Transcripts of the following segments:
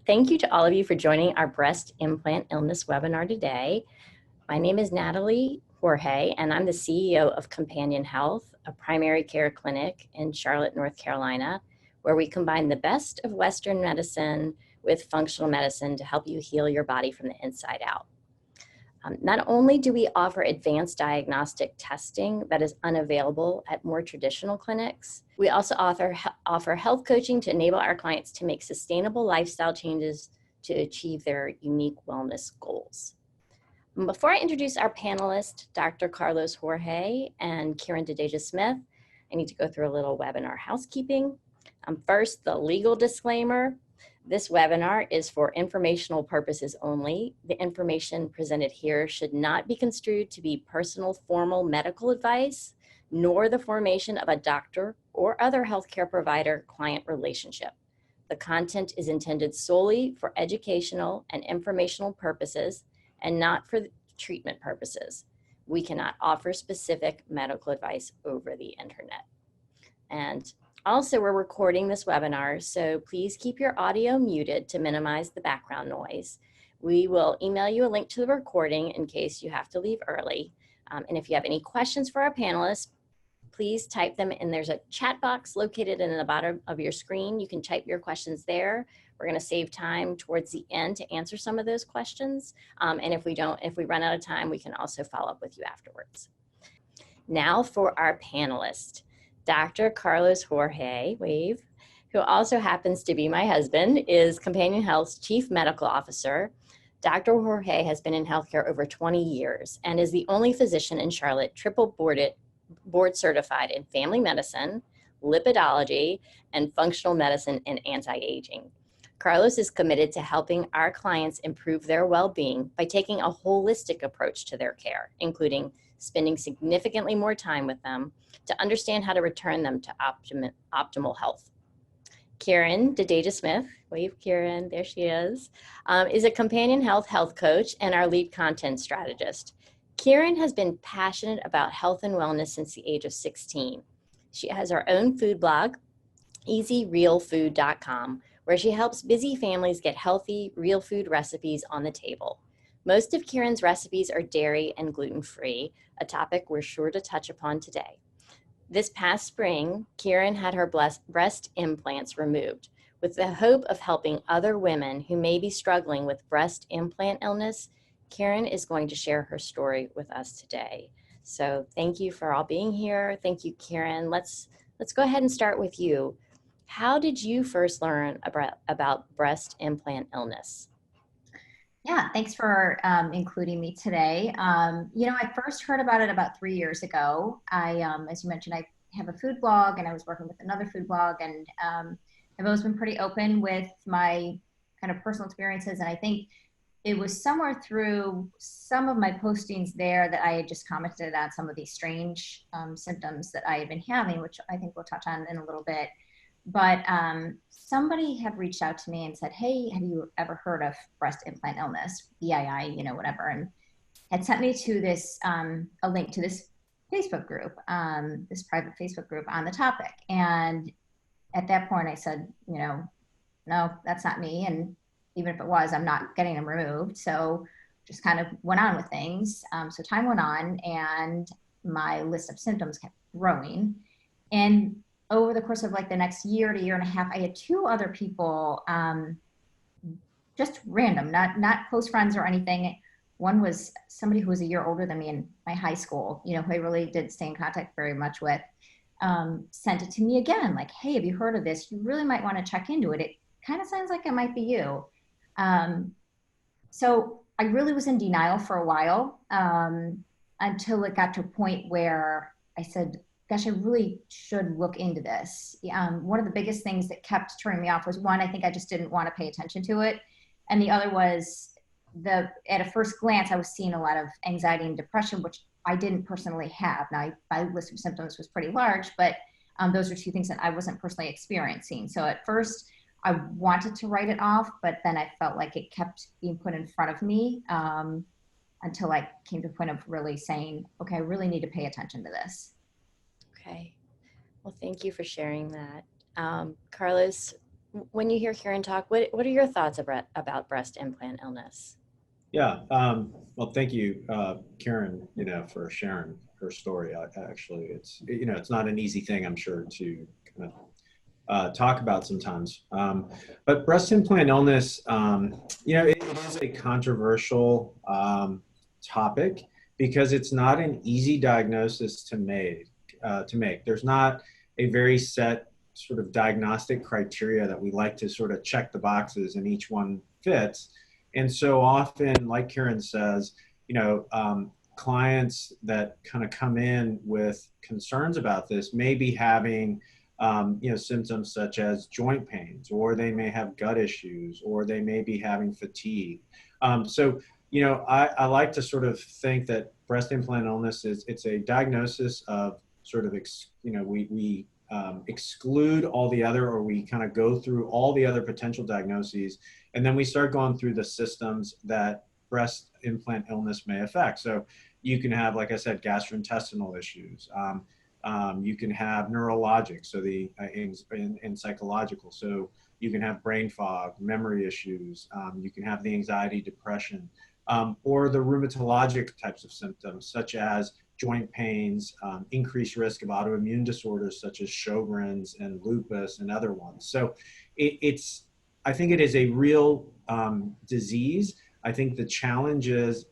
Thank you to all of you for joining our breast implant illness webinar today. My name is Natalie Jorge, and I'm the CEO of Companion Health, a primary care clinic in Charlotte, North Carolina, where we combine the best of Western medicine with functional medicine to help you heal your body from the inside out. Not only do we offer advanced diagnostic testing that is unavailable at more traditional clinics, we also offer health coaching to enable our clients to make sustainable lifestyle changes to achieve their unique wellness goals. Before I introduce our panelists, Dr. Carlos Jorge and Kiran Dodeja Smith, I need to go through a little webinar housekeeping. First, the legal disclaimer. This webinar is for informational purposes only. The information presented here should not be construed to be personal formal medical advice, nor the formation of a doctor or other healthcare provider-client relationship. The content is intended solely for educational and informational purposes and not for treatment purposes. We cannot offer specific medical advice over the internet. And also, we're recording this webinar, so please keep your audio muted to minimize the background noise. We will email you a link to the recording in case you have to leave early. And if you have any questions for our panelists, please type them in. There's a chat box located in the bottom of your screen. You can type your questions there. We're going to save time towards the end to answer some of those questions. And if we run out of time, we can also follow up with you afterwards. Now for our panelists. Dr. Carlos Jorge, wave, who also happens to be my husband, is Companion Health's Chief Medical Officer. Dr. Jorge has been in healthcare over 20 years and is the only physician in Charlotte triple board certified in family medicine, lipidology, and functional medicine and anti-aging. Carlos is committed to helping our clients improve their well-being by taking a holistic approach to their care, including spending significantly more time with them to understand how to return them to optimal health. Kiran Dodeja Smith, wave Kiran, there she is a Companion health coach and our lead content strategist. Kiran has been passionate about health and wellness since the age of 16. She has her own food blog, easyrealfood.com, where she helps busy families get healthy, real food recipes on the table. Most of Kiran's recipes are dairy and gluten-free, a topic we're sure to touch upon today. This past spring, Kiran had her breast implants removed with the hope of helping other women who may be struggling with breast implant illness. Kiran is going to share her story with us today. So thank you for all being here. Thank you, Kiran. Let's go ahead and start with you. How did you first learn about breast implant illness? Yeah, thanks for including me today. I first heard about it about 3 years ago. As you mentioned, I have a food blog and I was working with another food blog, and I've always been pretty open with my kind of personal experiences. And I think it was somewhere through some of my postings there that I had just commented on some of these strange symptoms that I had been having, which I think we'll touch on in a little bit. But somebody had reached out to me and said, hey, have you ever heard of breast implant illness, BII, whatever, and had sent me to this, a link to this Facebook group, this private Facebook group on the topic. And at that point I said, no, that's not me. And even if it was, I'm not getting them removed. So just kind of went on with things. So time went on and my list of symptoms kept growing. And over the course of like the next year to year and a half, I had two other people, just random, not close friends or anything. One was somebody who was a year older than me in my high school, who I really did stay in contact very much with, sent it to me again, like, hey, have you heard of this? You really might want to check into it. It kind of sounds like it might be you. So I really was in denial for a while, until it got to a point where I said, gosh, I really should look into this. One of the biggest things that kept turning me off was, one, I think I just didn't want to pay attention to it. And the other was at a first glance, I was seeing a lot of anxiety and depression, which I didn't personally have. Now, my list of symptoms was pretty large, but those are two things that I wasn't personally experiencing. So at first I wanted to write it off, but then I felt like it kept being put in front of me until I came to the point of really saying, okay, I really need to pay attention to this. Okay. Well, thank you for sharing that. Carlos, when you hear Kiran talk, what are your thoughts about breast implant illness? Yeah. Well, thank you, Kiran, for sharing her story. Actually, it's not an easy thing, I'm sure, to kind of talk about sometimes. But breast implant illness, it is a controversial topic because it's not an easy diagnosis to make. There's not a very set sort of diagnostic criteria that we like to sort of check the boxes and each one fits. And so often, like Kiran says, clients that kind of come in with concerns about this may be having symptoms such as joint pains, or they may have gut issues, or they may be having fatigue. I like to sort of think that breast implant illness it's a diagnosis of sort of, we exclude all the other, or we kind of go through all the other potential diagnoses, and then we start going through the systems that breast implant illness may affect. So you can have, like I said, gastrointestinal issues. You can have neurologic, so and psychological. So you can have brain fog, memory issues. You can have the anxiety, depression, or the rheumatologic types of symptoms, such as joint pains, increased risk of autoimmune disorders such as Sjogren's and lupus and other ones. So I think it is a real disease. I think the challenge is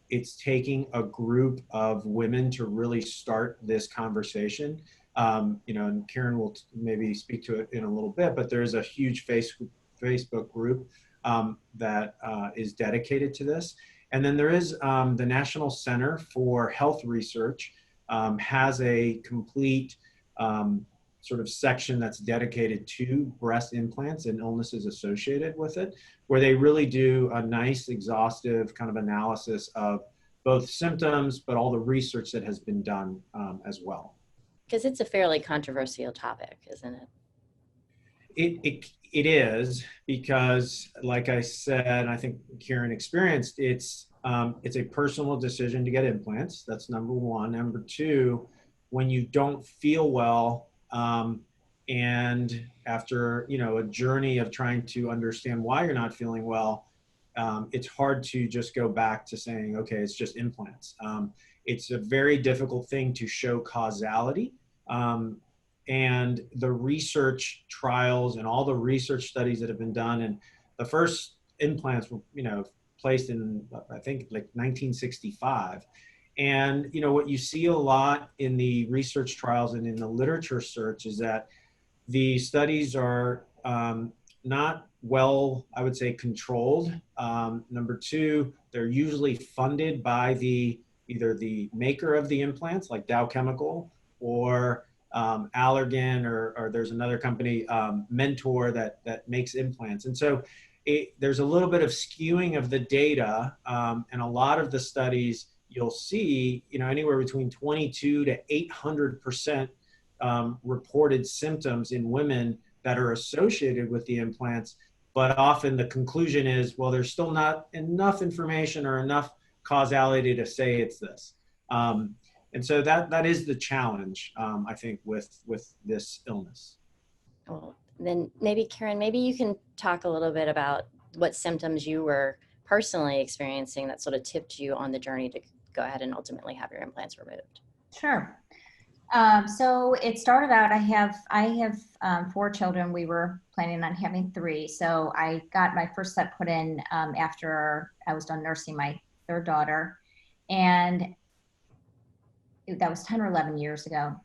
it's taking a group of women to really start this conversation. And Kiran will maybe speak to it in a little bit, but there's a huge Facebook group that is dedicated to this. And then there is the National Center for Health Research has a complete sort of section that's dedicated to breast implants and illnesses associated with it, where they really do a nice, exhaustive kind of analysis of both symptoms, but all the research that has been done as well. Because it's a fairly controversial topic, isn't it? It is, because, like I said, I think Kiran experienced, it's a personal decision to get implants. That's number one. Number two, when you don't feel well, and after a journey of trying to understand why you're not feeling well, it's hard to just go back to saying, okay, it's just implants. It's a very difficult thing to show causality. And the research trials and all the research studies that have been done, and the first implants were, placed in, I think, like 1965. And, what you see a lot in the research trials and in the literature search is that the studies are not well, I would say, controlled. Number two, they're usually funded by either the maker of the implants, like Dow Chemical, or Allergan, or there's another company, Mentor, that makes implants. And so there's a little bit of skewing of the data, and a lot of the studies you'll see, anywhere between 22 to 800% reported symptoms in women that are associated with the implants. But often the conclusion is, well, there's still not enough information or enough causality to say it's this. And so that is the challenge, I think, with this illness. Well, then maybe, Kiran, maybe you can talk a little bit about what symptoms you were personally experiencing that sort of tipped you on the journey to go ahead and ultimately have your implants removed. Sure. So it started out, I have 4 children. We were planning on having 3. So I got my first set put in after I was done nursing my 3rd daughter. And that was 10 or 11 years ago.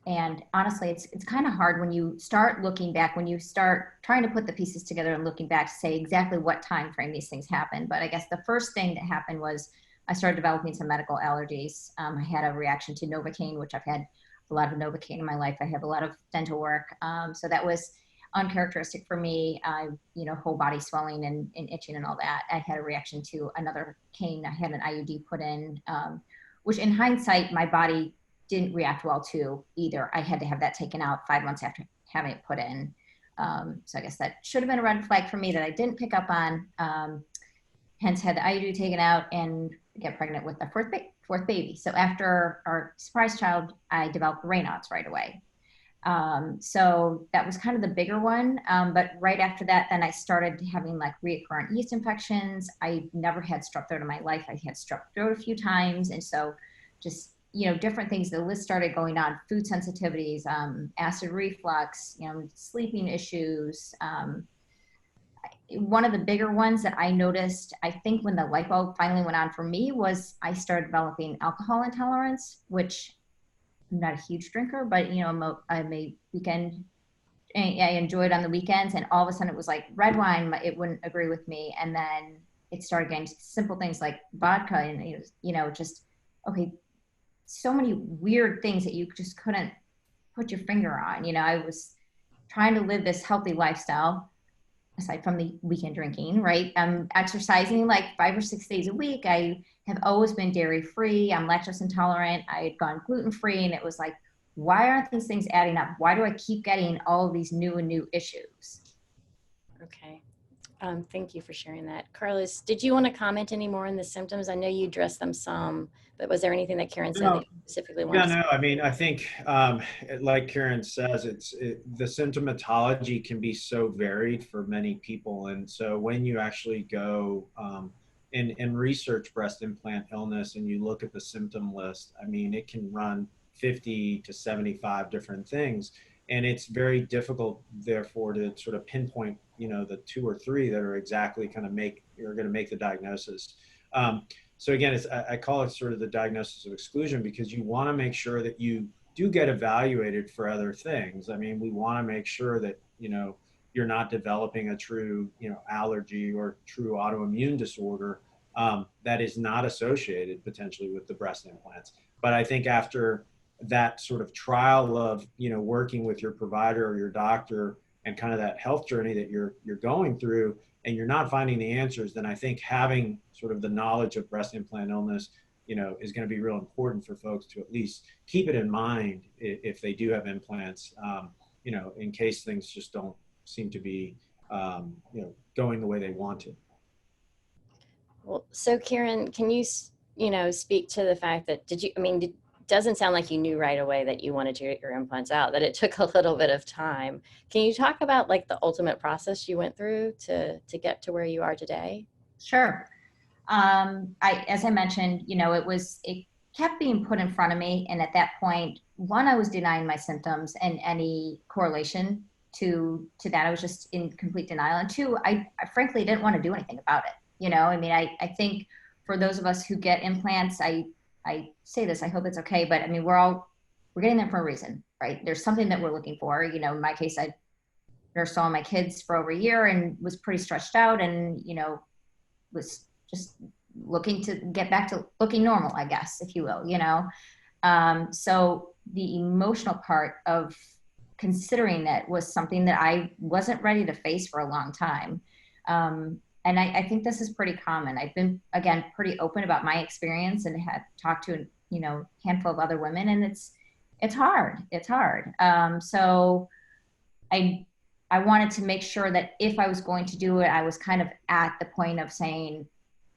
And honestly, it's kind of hard when you start looking back, when you start trying to put the pieces together and looking back to say exactly what time frame these things happened. But I guess the first thing that happened was I started developing some medical allergies. I had a reaction to Novocaine, which I've had a lot of Novocaine in my life. I have a lot of dental work. So that was uncharacteristic for me. Whole body swelling and itching and all that. I had a reaction to another cane. I had an IUD put in, which in hindsight, my body didn't react well to either. I had to have that taken out 5 months after having it put in. So I guess that should have been a red flag for me that I didn't pick up on. Hence had the IUD taken out and get pregnant with the fourth baby. So after our surprise child, I developed Raynaud's right away. So that was kind of the bigger one. But right after that, then I started having like recurrent yeast infections. I never had strep throat in my life. I had strep throat a few times. And so just, different things, the list started going on: food sensitivities, acid reflux, sleeping issues. One of the bigger ones that I noticed, I think when the light bulb finally went on for me, was I started developing alcohol intolerance, which I'm not a huge drinker, but I'm a weekend. I enjoy it on the weekends, and all of a sudden it was like red wine. It wouldn't agree with me, and then it started getting simple things like vodka, and just okay, so many weird things that you just couldn't put your finger on. I was trying to live this healthy lifestyle aside from the weekend drinking, right? I'm exercising like 5 or 6 days a week. I have always been dairy free. I'm lactose intolerant. I had gone gluten free, and it was like, why aren't these things adding up? Why do I keep getting all of these new issues? Okay. Thank you for sharing that. Carlos, did you want to comment any more on the symptoms? I know you addressed them some, but was there anything that Kiran said that you specifically wanted to say? I mean, I think, like Kiran says, the symptomatology can be so varied for many people. And so when you actually go and research breast implant illness and you look at the symptom list, I mean, it can run 50 to 75 different things. And it's very difficult, therefore, to sort of pinpoint, the 2 or 3 that are exactly going to make the diagnosis. So again, I call it sort of the diagnosis of exclusion, because you want to make sure that you do get evaluated for other things. I mean, we want to make sure that, you're not developing a true, allergy or true autoimmune disorder that is not associated potentially with the breast implants. But I think after that sort of trial of, working with your provider or your doctor and kind of that health journey that you're going through, and you're not finding the answers, then I think having sort of the knowledge of breast implant illness, is going to be real important for folks to at least keep it in mind if they do have implants, in case things just don't seem to be, going the way they want to. Well, so Kiran, can you, speak to the fact that, doesn't sound like you knew right away that you wanted to get your implants out, that it took a little bit of time. Can you talk about like the ultimate process you went through to get to where you are today? Sure. As I mentioned, it kept being put in front of me. And at that point, one, I was denying my symptoms and any correlation to that. I was just in complete denial. And two, I frankly didn't want to do anything about it. I think for those of us who get implants, I say this, I hope it's okay, but I mean, we're getting them for a reason, right? There's something that we're looking for. In my case, I nursed all my kids for over a year and was pretty stretched out, and, was just looking to get back to looking normal, I guess, if you will, So the emotional part of considering that was something that I wasn't ready to face for a long time. And I think this is pretty common. I've been, again, pretty open about my experience and had talked to, a handful of other women, and it's hard. It's hard. So I wanted to make sure that if I was going to do it, I was kind of at the point of saying,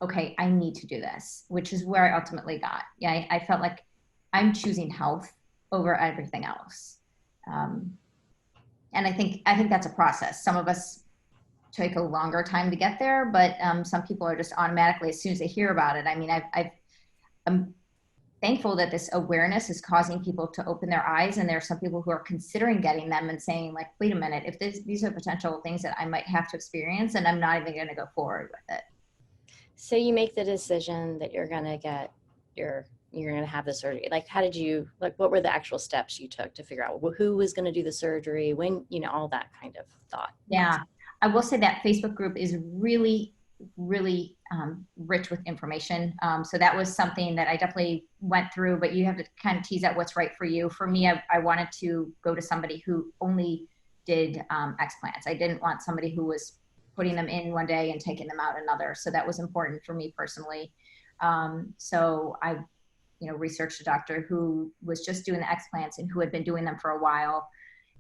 okay, I need to do this, which is where I ultimately got. Yeah, I felt like I'm choosing health over everything else. And I think that's a process. Some of us take a longer time to get there, but some people are just automatically, as soon as they hear about it. I mean, I'm thankful that this awareness is causing people to open their eyes, and there are some people who are considering getting them and saying, like, wait a minute, if these are potential things that I might have to experience, and I'm not even going to go forward with it. So you make the decision that you're going to have the surgery. Like, what were the actual steps you took to figure out who was going to do the surgery, when, all that kind of thought? Yeah. I will say that Facebook group is really, really rich with information. So that was something that I definitely went through, but you have to kind of tease out what's right for you. For me, I wanted to go to somebody who only did explants. I didn't want somebody who was putting them in one day and taking them out another. So that was important for me personally. So I, researched a doctor who was just doing the explants and who had been doing them for a while.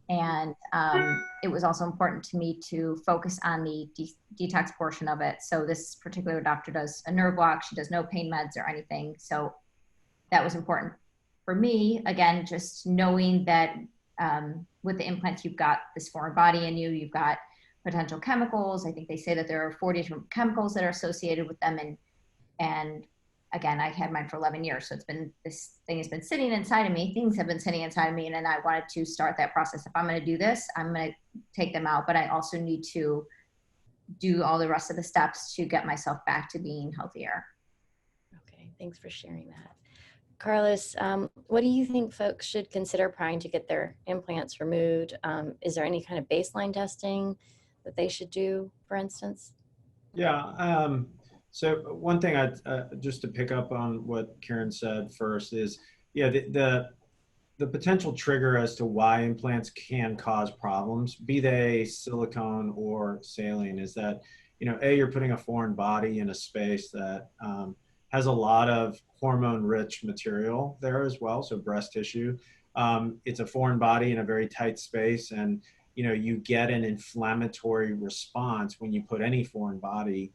And it was also important to me to focus on the detox portion of it. So this particular doctor does a nerve block. She does no pain meds or anything. So that was important for me. Again, just knowing that with the implants, you've got this foreign body in you, you've got potential chemicals. I think they say that there are 40 different chemicals that are associated with them. And again, I had mine for 11 years. So this thing has been sitting inside of me. Things have been sitting inside of me. And I wanted to start that process. If I'm going to do this, I'm going to take them out, but I also need to do all the rest of the steps to get myself back to being healthier. Okay, thanks for sharing that. Carlos, what do you think folks should consider prior to get their implants removed? Is there any kind of baseline testing that they should do, for instance? Yeah. So one thing just to pick up on what Kiran said first is, yeah, the potential trigger as to why implants can cause problems, be they silicone or saline, is that, you're putting a foreign body in a space that has a lot of hormone-rich material there as well, so breast tissue. It's a foreign body in a very tight space, and you get an inflammatory response when you put any foreign body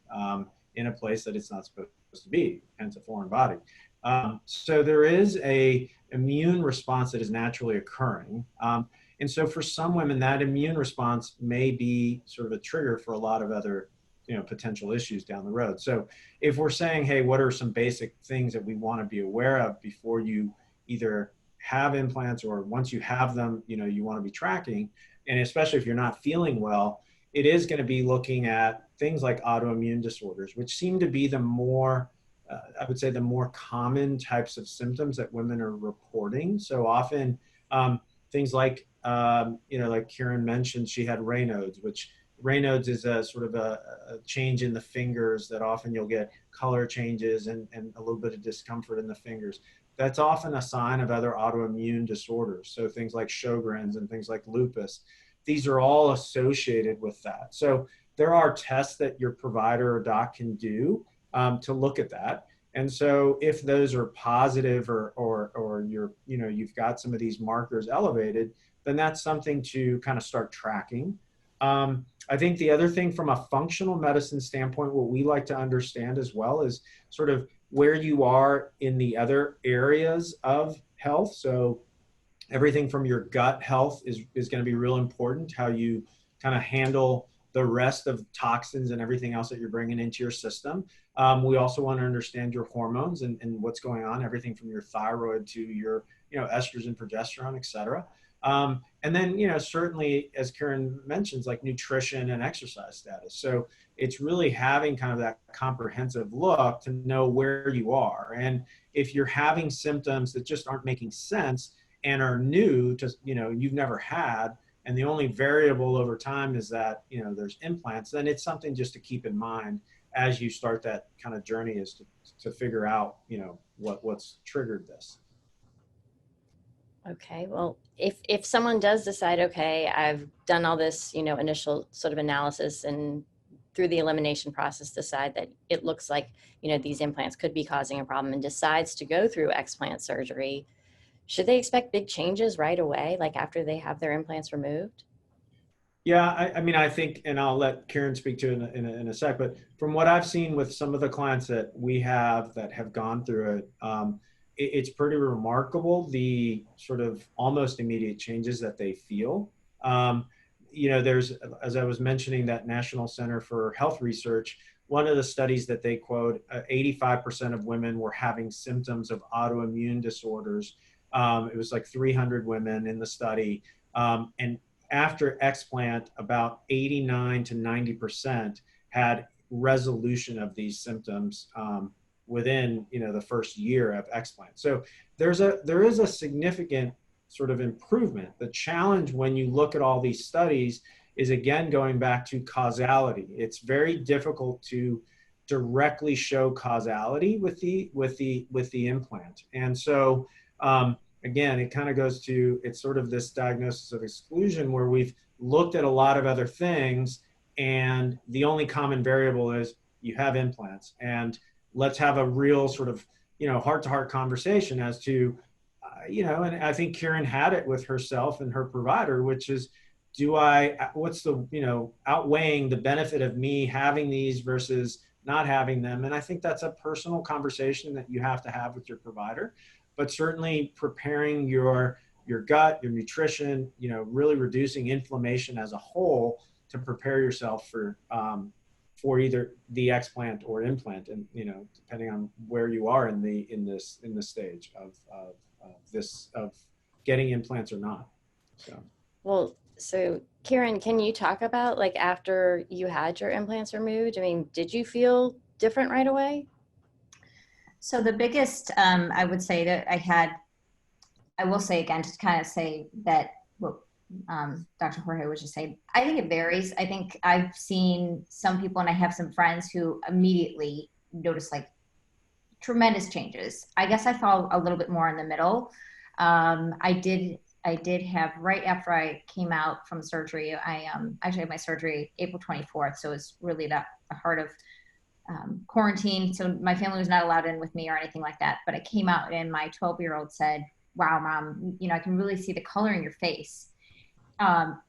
in a place that it's not supposed to be, hence a foreign body. So there is a immune response that is naturally occurring. And so for some women, that immune response may be sort of a trigger for a lot of other potential issues down the road. So if we're saying, hey, what are some basic things that we want to be aware of before you either have implants or once you have them, you want to be tracking, and especially if you're not feeling well, it is going to be looking at things like autoimmune disorders, which seem to be the more, I would say, the more common types of symptoms that women are reporting. So often things like, like Kiran mentioned, she had Raynaud's, which Raynaud's is a sort of a change in the fingers that often you'll get color changes and a little bit of discomfort in the fingers. That's often a sign of other autoimmune disorders. So things like Sjogren's and things like lupus, these are all associated with that. So there are tests that your provider or doc can do to look at that. And so if those are positive or you've got some of these markers elevated, then that's something to kind of start tracking. I think the other thing from a functional medicine standpoint, what we like to understand as well is sort of where you are in the other areas of health. So everything from your gut health is going to be real important, how you kind of handle the rest of toxins and everything else that you're bringing into your system. We also want to understand your hormones and what's going on, everything from your thyroid to your, estrogen, progesterone, et cetera. And then, certainly, as Kiran mentions, like nutrition and exercise status. So it's really having kind of that comprehensive look to know where you are. And if you're having symptoms that just aren't making sense and are new to, you've never had, and the only variable over time is that, there's implants, then it's something just to keep in mind as you start that kind of journey, is to figure out, what's triggered this. Okay, well, if someone does decide, okay, I've done all this, initial sort of analysis and through the elimination process decide that it looks like, these implants could be causing a problem and decides to go through explant surgery, should they expect big changes right away, like after they have their implants removed? Yeah, I mean, I think, and I'll let Kiran speak to it in a sec, but from what I've seen with some of the clients that we have that have gone through it, it's pretty remarkable, the sort of almost immediate changes that they feel. There's, as I was mentioning, that National Center for Health Research, one of the studies that they quote, 85% of women were having symptoms of autoimmune disorders. It was like 300 women in the study. And after explant, about 89 to 90% had resolution of these symptoms within the first year of explant. So there is a significant sort of improvement. The challenge when you look at all these studies is, again, going back to causality. It's very difficult to directly show causality with the implant. And so again, it kind of goes to, it's sort of this diagnosis of exclusion where we've looked at a lot of other things and the only common variable is you have implants. And let's have a real sort of, heart-to-heart conversation as to, and I think Kiran had it with herself and her provider, which is, what's the, outweighing the benefit of me having these versus not having them? And I think that's a personal conversation that you have to have with your provider, but certainly preparing your your gut, your nutrition, really reducing inflammation as a whole to prepare yourself for either the explant or implant, and depending on where you are in this stage of getting implants or not. So Kiran, can you talk about, like, after you had your implants removed? I mean, did you feel different right away? So the biggest, I would say that I will say again, just kind of say that what Dr. Jorge was just saying, I think it varies. I think I've seen some people, and I have some friends who immediately notice like tremendous changes. I guess I fall a little bit more in the middle. I did have, right after I came out from surgery, I actually had my surgery April 24th. So it's really the heart of quarantine. So my family was not allowed in with me or anything like that. But I came out and my 12-year-old said, "Wow, Mom, I can really see the color in your face."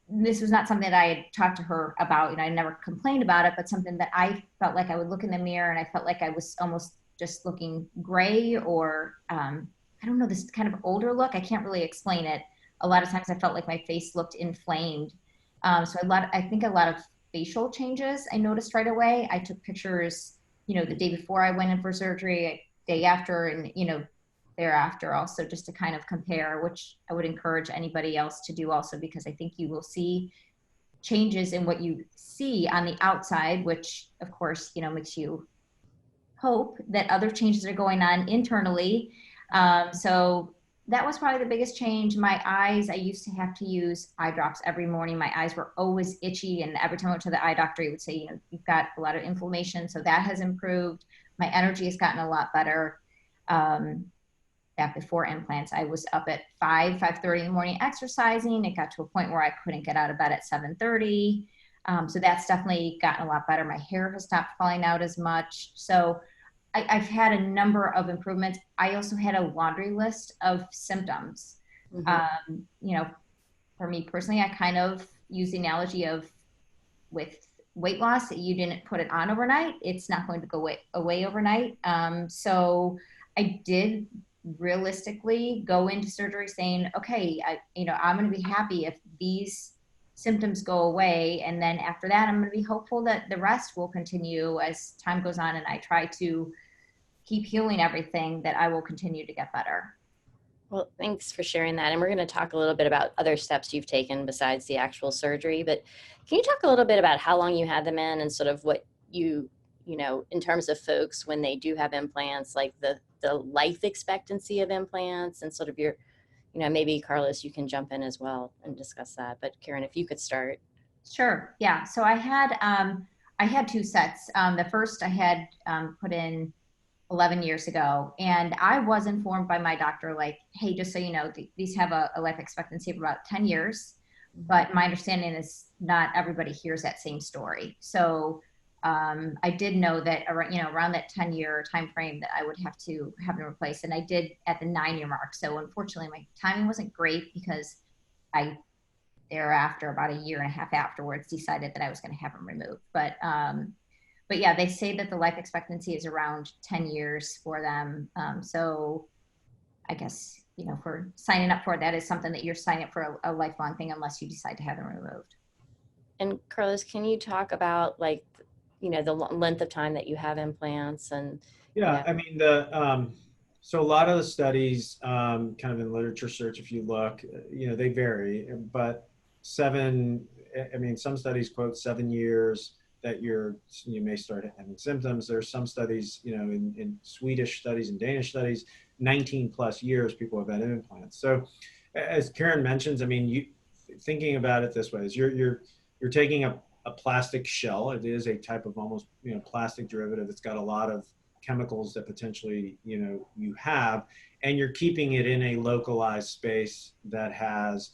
This was not something that I had talked to her about. I never complained about it, but something that I felt like I would look in the mirror and I felt like I was almost just looking gray, or I don't know, this kind of older look. I can't really explain it. A lot of times I felt like my face looked inflamed. So I think a lot of facial changes I noticed right away. I took pictures, the day before I went in for surgery, day after, and, thereafter also, just to kind of compare, which I would encourage anybody else to do also, because I think you will see changes in what you see on the outside, which of course, makes you hope that other changes are going on internally. So that was probably the biggest change. My eyes, I used to have to use eye drops every morning. My eyes were always itchy. And every time I went to the eye doctor, he would say, you've got a lot of inflammation. So that has improved. My energy has gotten a lot better. That before implants, I was up at 5:30 in the morning exercising. It got to a point where I couldn't get out of bed at 7:30. So that's definitely gotten a lot better. My hair has stopped falling out as much. So I've had a number of improvements. I also had a laundry list of symptoms. Mm-hmm. For me personally, I kind of use the analogy of with weight loss, that you didn't put it on overnight. It's not going to go away overnight. So I did realistically go into surgery saying, okay, I'm going to be happy if these symptoms go away. And then after that, I'm going to be hopeful that the rest will continue as time goes on. And I try to keep healing everything, that I will continue to get better. Well, thanks for sharing that. And we're going to talk a little bit about other steps you've taken besides the actual surgery. But can you talk a little bit about how long you had them in, and sort of what in terms of folks when they do have implants, like the life expectancy of implants, and sort of your, maybe Carlos, you can jump in as well and discuss that. But Kiran, if you could start. Sure. Yeah. So I had two sets. The first I had put in 11 years ago. And I was informed by my doctor, like, hey, just so you know, these have a life expectancy of about 10 years. But my understanding is not everybody hears that same story. So I did know that around that 10-year time frame that I would have to have them replaced. And I did at the 9-year mark. So unfortunately, my timing wasn't great, because I thereafter, about a year and a half afterwards, decided that I was going to have them removed. But yeah, they say that the life expectancy is around 10 years for them. So I guess, for signing up for it, that is something that you're signing up for a lifelong thing, unless you decide to have them removed. And Carlos, can you talk about, like, the length of time that you have implants? And yeah, I mean, so a lot of the studies, kind of in literature search, if you look, they vary, but some studies quote 7 years that you may start having symptoms. There's some studies, in Swedish studies and Danish studies, 19 plus years people have had implants. So as Kiran mentions, thinking about it this way is you're taking a plastic shell. It is a type of almost, plastic derivative. It's got a lot of chemicals that potentially, you have, and you're keeping it in a localized space that has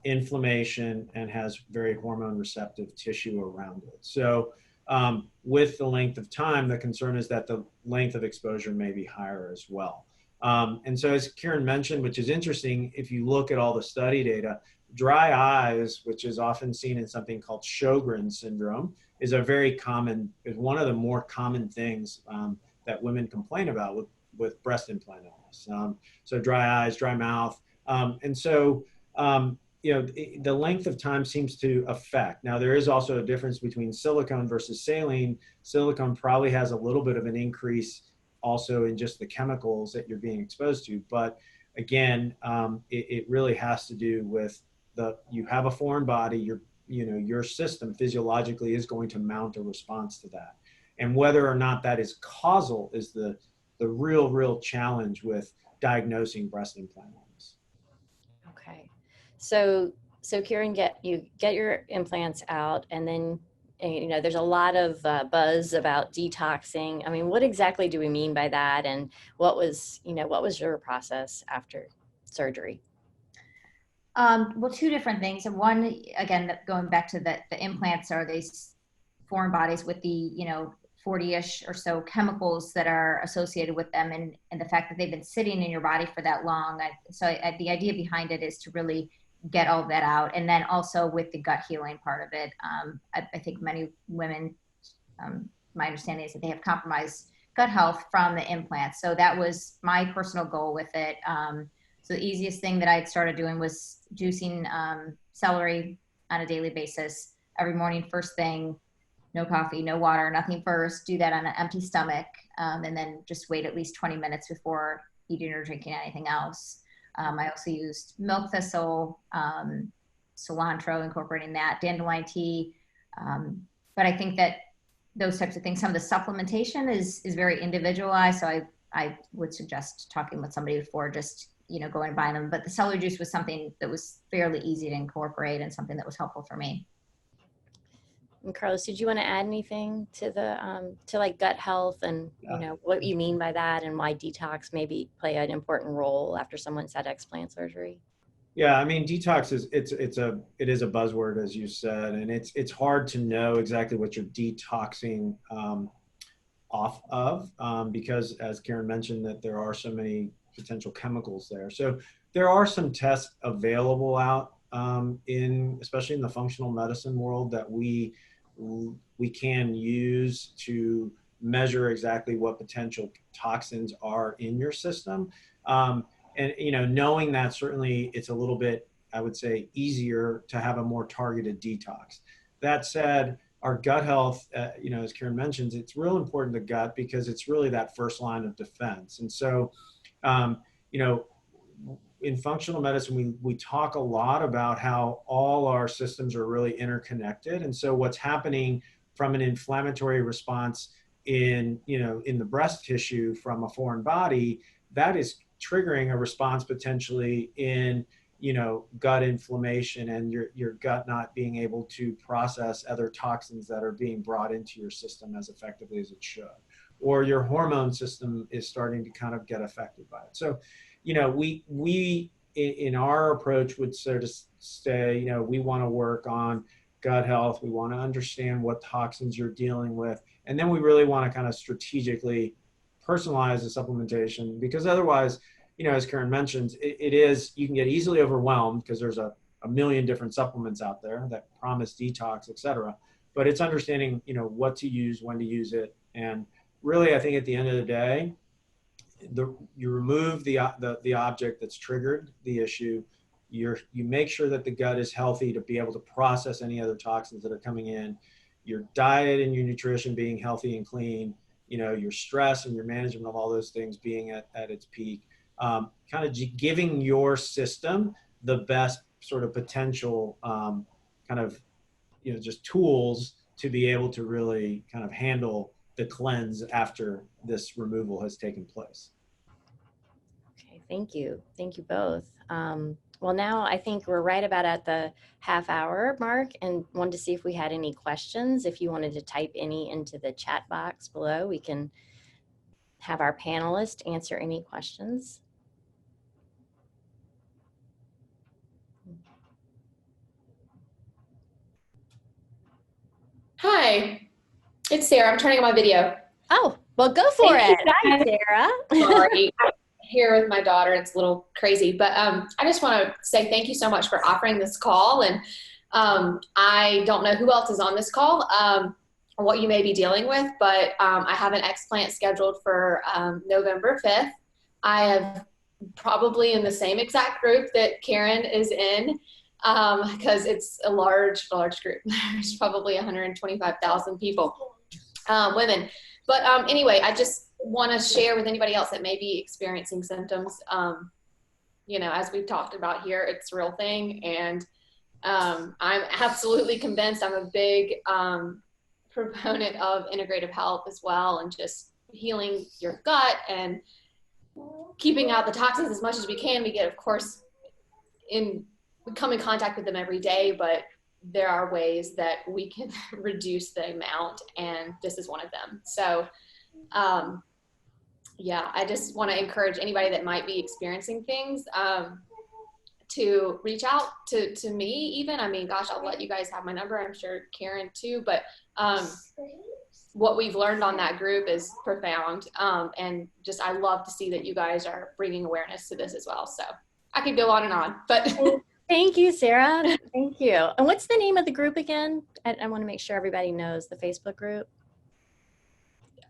inflammation and has very hormone receptive tissue around it. So with the length of time, the concern is that the length of exposure may be higher as well. And so as Kiran mentioned, which is interesting, if you look at all the study data, dry eyes, which is often seen in something called Sjogren's syndrome, is one of the more common things that women complain about with breast implant illness. So dry eyes, dry mouth, And so, the length of time seems to affect. Now, there is also a difference between silicone versus saline. Silicone probably has a little bit of an increase also in just the chemicals that you're being exposed to. But again, it really has to do with you have a foreign body, your system physiologically is going to mount a response to that. And whether or not that is causal is the real challenge with diagnosing breast implant illness. Okay. So Kiran, you get your implants out, and then there's a lot of buzz about detoxing. I mean, what exactly do we mean by that, and what was your process after surgery? Well, two different things. And one, again, going back to the implants are these foreign bodies with the 40-ish or so chemicals that are associated with them, and the fact that they've been sitting in your body for that long. The idea behind it is to really get all of that out. And then also with the gut healing part of it, I think many women, my understanding is that they have compromised gut health from the implants. So that was my personal goal with it. So the easiest thing that I had started doing was juicing celery on a daily basis every morning, first thing. No coffee, no water, nothing first. Do that on an empty stomach, and then just wait at least 20 minutes before eating or drinking anything else. I also used milk thistle, cilantro, incorporating that, dandelion tea. But I think that those types of things, some of the supplementation is very individualized. So I would suggest talking with somebody before just going and buying them. But the celery juice was something that was fairly easy to incorporate and something that was helpful for me. And Carlos, did you want to add anything to the to like gut health and what you mean by that, and why detox maybe play an important role after someone's had explant surgery? Yeah, I mean, detox is it is a buzzword, as you said, and it's hard to know exactly what you're detoxing off of because, as Kiran mentioned, that there are so many potential chemicals there. So there are some tests available out especially in the functional medicine world that we can use to measure exactly what potential toxins are in your system. And knowing that, certainly it's a little bit, I would say, easier to have a more targeted detox. That said, our gut health, as Kiran mentions, it's real important, the gut, because it's really that first line of defense. And so, in functional medicine, we talk a lot about how all our systems are really interconnected. And so what's happening from an inflammatory response in the breast tissue from a foreign body, that is triggering a response potentially in gut inflammation and your gut not being able to process other toxins that are being brought into your system as effectively as it should, or your hormone system is starting to kind of get affected by it. So we in our approach would sort of say, we want to work on gut health. We want to understand what toxins you're dealing with. And then we really want to kind of strategically personalize the supplementation, because otherwise, as Kiran mentions, you can get easily overwhelmed because there's a million different supplements out there that promise detox, et cetera. But it's understanding, what to use, when to use it. And really, I think at the end of the day, you remove the object that's triggered the issue. You make sure that the gut is healthy to be able to process any other toxins that are coming in. Your diet and your nutrition being healthy and clean. Your stress and your management of all those things being at its peak. Kind of giving your system the best sort of potential just tools to be able to really kind of handle the cleanse after this removal has taken place. Okay, thank you both. Well, now I think we're right about at the half-hour mark, and wanted to see if we had any questions. If you wanted to type any into the chat box below, we can have our panelists answer any questions. Hi, it's Sarah. I'm turning on my video. Oh, well, go for it. Hi, Sarah. Sorry, I'm here with my daughter. It's a little crazy, but I just want to say thank you so much for offering this call. And I don't know who else is on this call or what you may be dealing with, but I have an explant scheduled for November 5th. I have probably in the same exact group that Kiran is in, because it's a large group. There's probably 125,000 people, women. But anyway, I just want to share with anybody else that may be experiencing symptoms. You know, as we've talked about here, it's a real thing. And I'm absolutely convinced. I'm a big proponent of integrative health as well, and just healing your gut and keeping out the toxins as much as we can. We get, of course, we come in contact with them every day, but there are ways that we can reduce the amount, and this is one of them. So yeah, I just want to encourage anybody that might be experiencing things to reach out to me even. I mean, gosh, I'll let you guys have my number. I'm sure Kiran too, but what we've learned on that group is profound. And just, I love to see that you guys are bringing awareness to this as well. So I could go on and on, but. Thank you, Sarah. Thank you. And what's the name of the group again? I want to make sure everybody knows the Facebook group.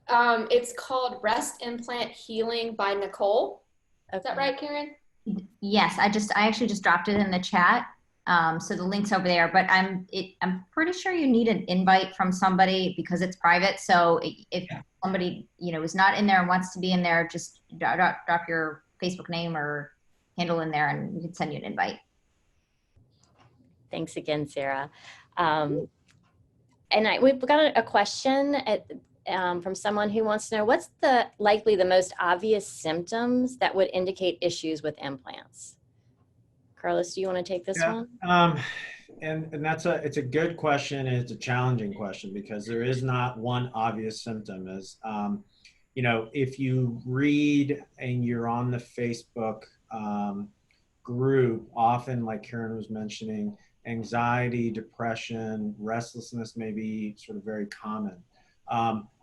It's called Breast Implant Healing by Nicole. Okay. Is that right, Kiran? Yes, I actually just dropped it in the chat. So the link's over there, but I'm pretty sure you need an invite from somebody because it's private. So if somebody, you know, is not in there and wants to be in there, just drop your Facebook name or handle in there and we can send you an invite. Thanks again, Sarah. And we've got a question from someone who wants to know, what's likely the most obvious symptoms that would indicate issues with implants? Carlos, do you want to take this one? And it's a good question, and it's a challenging question because there is not one obvious symptom. As you know, if you read and you're on the Facebook group, often, like Kiran was mentioning, anxiety, depression, restlessness may be sort of very common.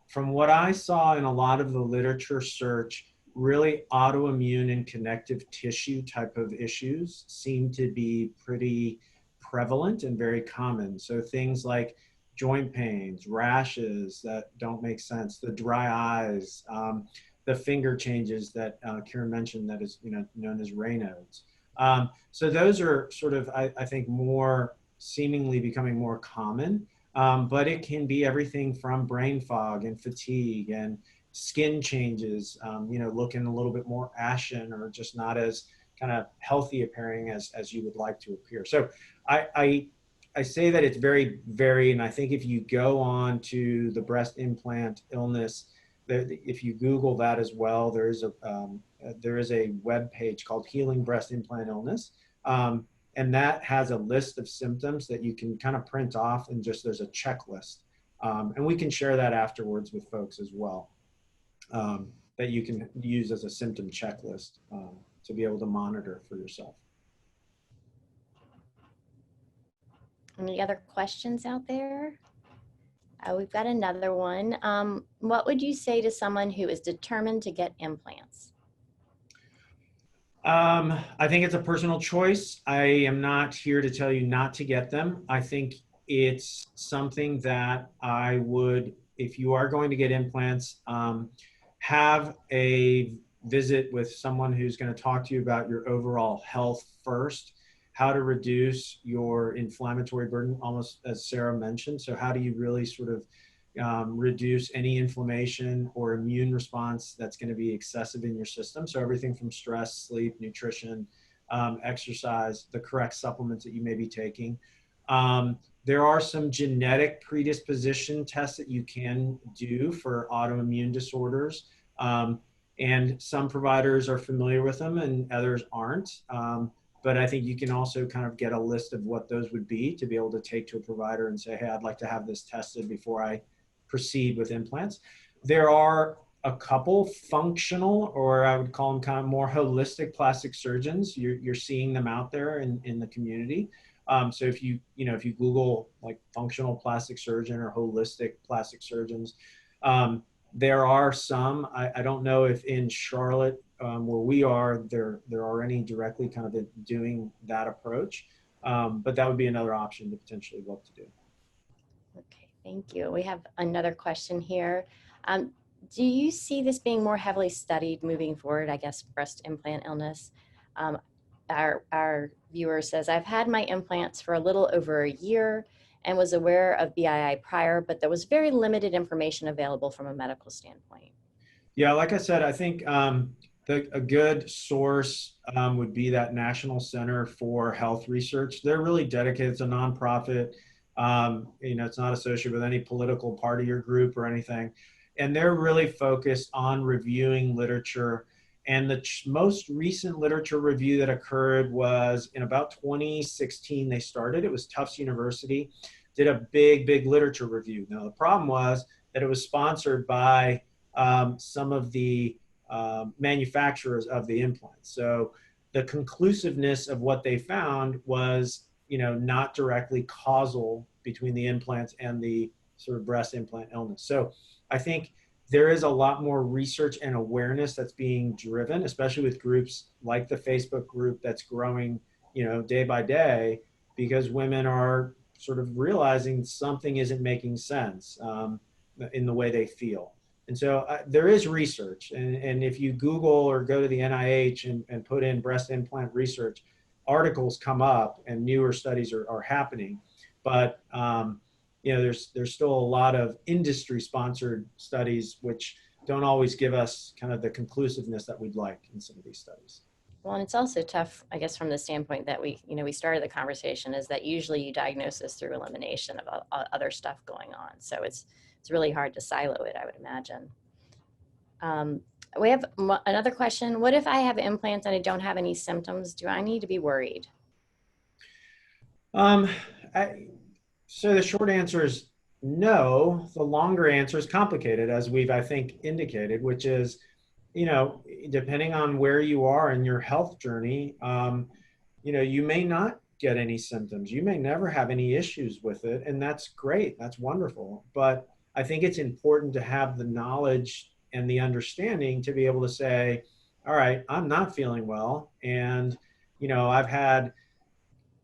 From what I saw in a lot of the literature search, really autoimmune and connective tissue type of issues seem to be pretty prevalent and very common. So things like joint pains, rashes that don't make sense, the dry eyes, the finger changes that Kiran mentioned, that is, you know, known as Raynaud's. So those are sort of, I think, more seemingly becoming more common, but it can be everything from brain fog and fatigue and skin changes, you know, looking a little bit more ashen or just not as kind of healthy appearing as you would like to appear. So I say that it's very varied, and I think if you go on to the breast implant illness, if you Google that as well, there is a web page called Healing Breast Implant Illness, and that has a list of symptoms that you can kind of print off, and just there's a checklist, and we can share that afterwards with folks as well, that you can use as a symptom checklist to be able to monitor for yourself. Any other questions out there? We've got another one. What would you say to someone who is determined to get implants? I think it's a personal choice. I am not here to tell you not to get them. I think it's something that I would, if you are going to get implants, have a visit with someone who's going to talk to you about your overall health first, how to reduce your inflammatory burden, almost as Sarah mentioned. So how do you really sort of reduce any inflammation or immune response that's going to be excessive in your system? So everything from stress, sleep, nutrition, exercise, the correct supplements that you may be taking. There are some genetic predisposition tests that you can do for autoimmune disorders. And some providers are familiar with them and others aren't. But I think you can also kind of get a list of what those would be to be able to take to a provider and say, hey, I'd like to have this tested before I proceed with implants. There are a couple functional, or I would call them kind of more holistic plastic surgeons. You're seeing them out there in the community. So if you Google like functional plastic surgeon or holistic plastic surgeons, there are some. I don't know if in Charlotte, where we are, there are any directly kind of doing that approach, but that would be another option to potentially look to do. Okay, thank you. We have another question here. Do you see this being more heavily studied moving forward, I guess, breast implant illness? Um, our viewer says, I've had my implants for a little over a year and was aware of BII prior, but there was very limited information available from a medical standpoint. Yeah, like I said, I think a good source would be that National Center for Health Research. They're really dedicated. It's a nonprofit. It's not associated with any political party or group or anything. And they're really focused on reviewing literature. And the most recent literature review that occurred was in about 2016. They started. It was Tufts University, did a big literature review. Now, the problem was that it was sponsored by some of the manufacturers of the implants. So the conclusiveness of what they found was, not directly causal between the implants and the sort of breast implant illness. So I think there is a lot more research and awareness that's being driven, especially with groups like the Facebook group that's growing, day by day, because women are sort of realizing something isn't making sense in the way they feel. And so there is research. And if you Google or go to the NIH and put in breast implant research, articles come up and newer studies are happening. But, there's still a lot of industry sponsored studies, which don't always give us kind of the conclusiveness that we'd like in some of these studies. Well, and it's also tough, I guess, from the standpoint that we started the conversation is that usually you diagnose this through elimination of other stuff going on. So it's really hard to silo it, I would imagine. We have another question. What if I have implants and I don't have any symptoms? Do I need to be worried? So the short answer is no. The longer answer is complicated, as we've, I think, indicated, which is, depending on where you are in your health journey, you may not get any symptoms. You may never have any issues with it. And that's great. That's wonderful. But I think it's important to have the knowledge and the understanding to be able to say, all right, I'm not feeling well. And, I've had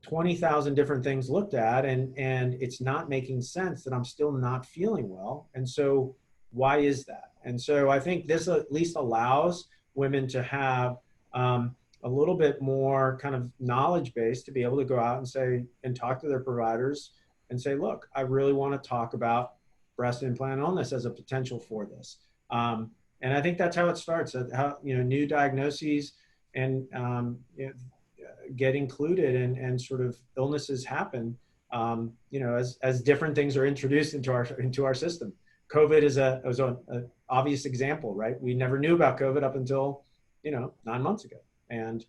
20,000 different things looked at and it's not making sense that I'm still not feeling well. And so why is that? And so I think this at least allows women to have a little bit more kind of knowledge base to be able to go out and say, and talk to their providers and say, look, I really want to talk about breast implant illness as a potential for this. And I think that's how it starts, how, new diagnoses and get included and sort of illnesses happen, as different things are introduced into our system. COVID was an obvious example, right? We never knew about COVID up until, 9 months ago. And,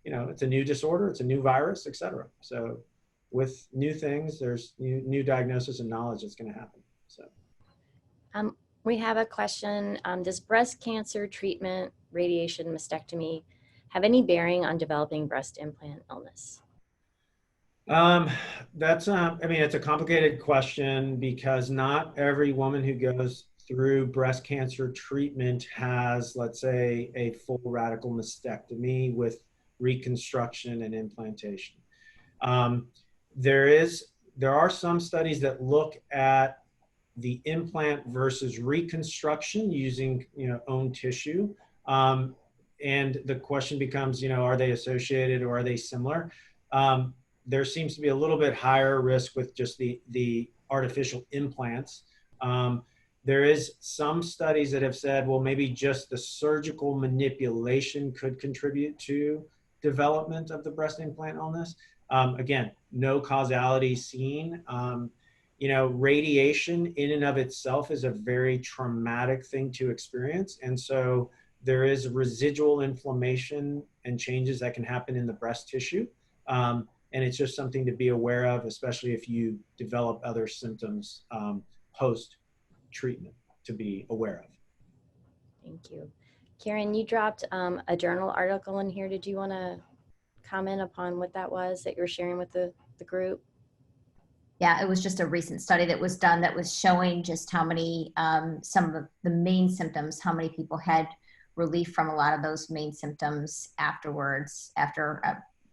it's a new disorder, it's a new virus, et cetera. So with new things, there's new diagnosis and knowledge that's going to happen. So. We have a question. Does breast cancer treatment, radiation, mastectomy have any bearing on developing breast implant illness? It's a complicated question because not every woman who goes through breast cancer treatment has, let's say, a full radical mastectomy with reconstruction and implantation. There are some studies that look at the implant versus reconstruction using, own tissue. And the question becomes, are they associated or are they similar? There seems to be a little bit higher risk with just the artificial implants. There is some studies that have said, well, maybe just the surgical manipulation could contribute to development of the breast implant illness. Again, no causality seen. Radiation in and of itself is a very traumatic thing to experience. And so there is residual inflammation and changes that can happen in the breast tissue. And it's just something to be aware of, especially if you develop other symptoms post-treatment to be aware of. Thank you. Kiran, you dropped a journal article in here. Did you want to comment upon what that was that you were sharing with the group? Yeah, it was just a recent study that was done that was showing just how many, some of the main symptoms, how many people had relief from a lot of those main symptoms afterwards,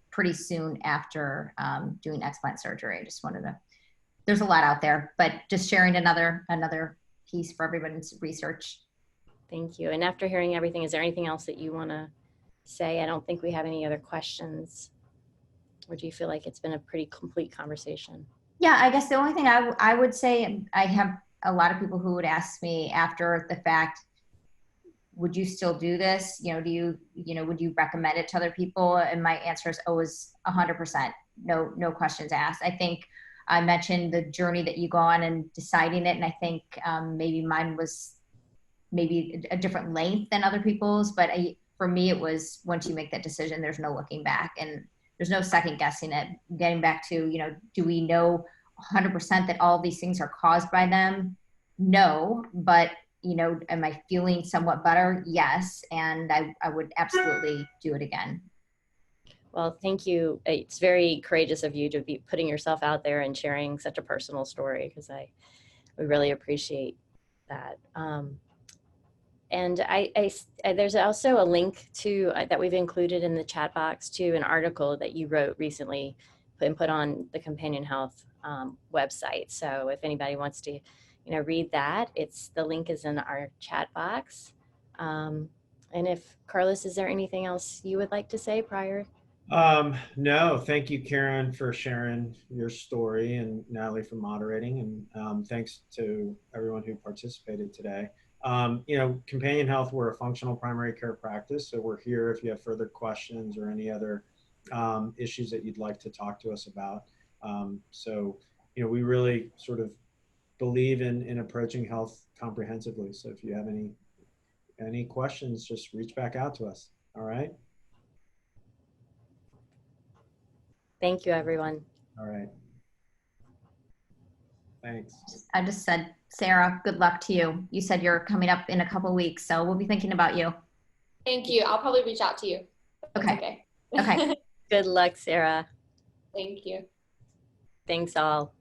pretty soon after doing explant surgery. I just wanted to, there's a lot out there, but just sharing another piece for everybody's research. Thank you. And after hearing everything, is there anything else that you want to say? I don't think we have any other questions. Or do you feel like it's been a pretty complete conversation? Yeah, I guess the only thing I would say, I have a lot of people who would ask me after the fact, would you still do this? Would you recommend it to other people? And my answer is always 100%. No questions asked. I think I mentioned the journey that you go on and deciding it. And I think maybe mine was maybe a different length than other people's, but for me, it was once you make that decision, there's no looking back and there's no second guessing it. Getting back to, do we know 100% that all of these things are caused by them? No, but am I feeling somewhat better? Yes. And I would absolutely do it again. Well, thank you. It's very courageous of you to be putting yourself out there and sharing such a personal story, because we really appreciate that. And there's also a link to that we've included in the chat box to an article that you wrote recently and put on the Companion Health website. So if anybody wants to, read that, the link is in our chat box. And if Carlos, is there anything else you would like to say prior? No, thank you, Kiran, for sharing your story, and Natalie for moderating, and thanks to everyone who participated today. Companion Health, we're a functional primary care practice, so we're here if you have further questions or any other issues that you'd like to talk to us about. We really sort of believe in approaching health comprehensively. So if you have any questions, just reach back out to us. All right. Thank you, everyone. All right. Thanks. I just said, Sarah, good luck to you. You said you're coming up in a couple weeks, so we'll be thinking about you. Thank you. I'll probably reach out to you. Okay. Okay. Good luck, Sarah. Thank you. Thanks all.